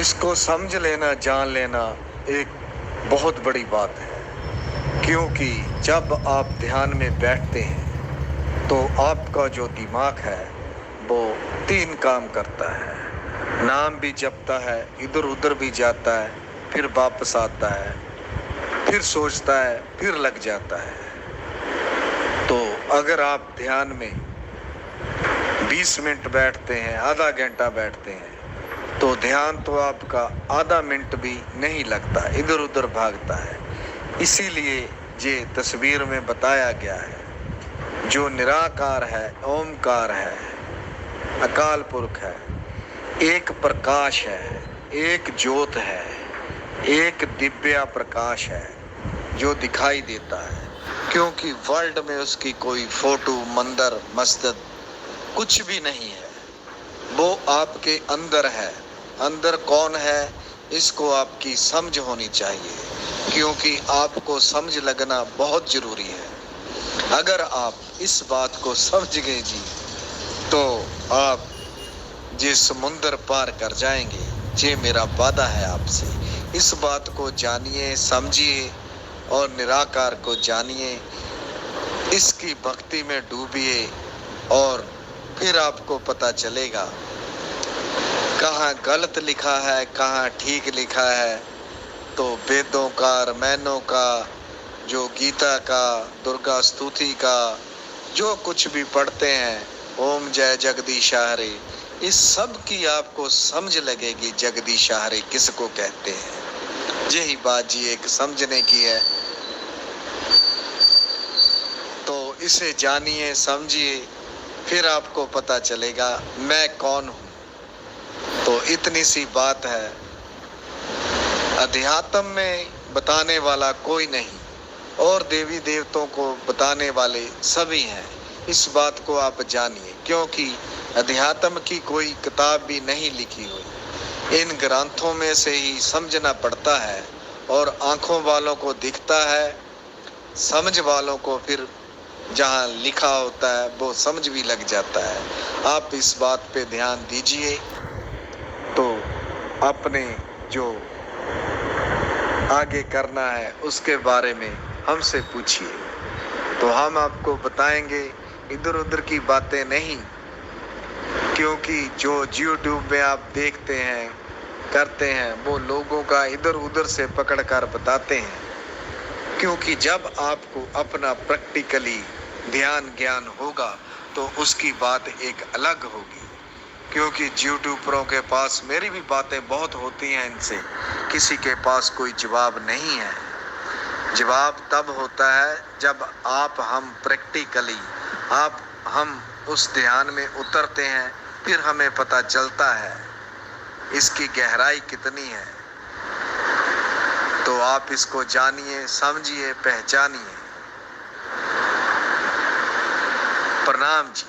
इसको समझ लेना, जान लेना एक बहुत बड़ी बात है, क्योंकि जब आप ध्यान में बैठते हैं तो आपका जो दिमाग है वो 3 काम करता है। नाम भी जपता है, इधर उधर भी जाता है, फिर वापस आता है, फिर सोचता है, फिर लग जाता है। तो अगर आप ध्यान में 20 मिनट बैठते हैं, आधा घंटा बैठते हैं, तो ध्यान तो आपका आधा मिनट भी नहीं लगता, इधर उधर भागता है। इसीलिए ये तस्वीर में बताया गया है, जो निराकार है, ओमकार है, अकाल पुरख है, एक प्रकाश है, एक ज्योत है, एक दिव्य प्रकाश है जो दिखाई देता है। क्योंकि वर्ल्ड में उसकी कोई फोटो, मंदिर, मस्जिद कुछ भी नहीं है, वो आपके अंदर है। अंदर कौन है, इसको आपकी समझ होनी चाहिए, क्योंकि आपको समझ लगना बहुत जरूरी है। अगर आप इस बात को समझ गए जी, तो आप ये समुंदर पार कर जाएंगे। ये मेरा वादा है आपसे। इस बात को जानिए, समझिए और निराकार को जानिए, इसकी भक्ति में डूबिए और फिर आपको पता चलेगा कहाँ गलत लिखा है, कहाँ ठीक लिखा है। तो वेदों का, रामायणों का, जो गीता का, दुर्गा स्तुति का, जो कुछ भी पढ़ते हैं, ओम जय जगदीश हरे, इस सब की आपको समझ लगेगी जगदीश हरे किसको कहते हैं। यही बात जी एक समझने की है। तो इसे जानिए, समझिए, फिर आपको पता चलेगा मैं कौन हूँ। तो इतनी सी बात है। अध्यात्म में बताने वाला कोई नहीं और देवी देवताओं को बताने वाले सभी हैं। इस बात को आप जानिए, क्योंकि अध्यात्म की कोई किताब भी नहीं लिखी हुई। इन ग्रंथों में से ही समझना पड़ता है और आंखों वालों को दिखता है, समझ वालों को फिर जहाँ लिखा होता है वो समझ भी लग जाता है। आप इस बात पे ध्यान दीजिए। तो अपने जो आगे करना है उसके बारे में हमसे पूछिए, तो हम आपको बताएंगे। इधर उधर की बातें नहीं, क्योंकि जो YouTube में आप देखते हैं, करते हैं, वो लोगों का इधर उधर से पकड़ कर बताते हैं। क्योंकि जब आपको अपना प्रैक्टिकली ध्यान ज्ञान होगा तो उसकी बात एक अलग होगी। क्योंकि यूट्यूबरों के पास मेरी भी बातें बहुत होती हैं, इनसे किसी के पास कोई जवाब नहीं है। जवाब तब होता है जब हम प्रैक्टिकली हम उस ध्यान में उतरते हैं, फिर हमें पता चलता है इसकी गहराई कितनी है। तो आप इसको जानिए, समझिए, पहचानिए। प्रणाम जी।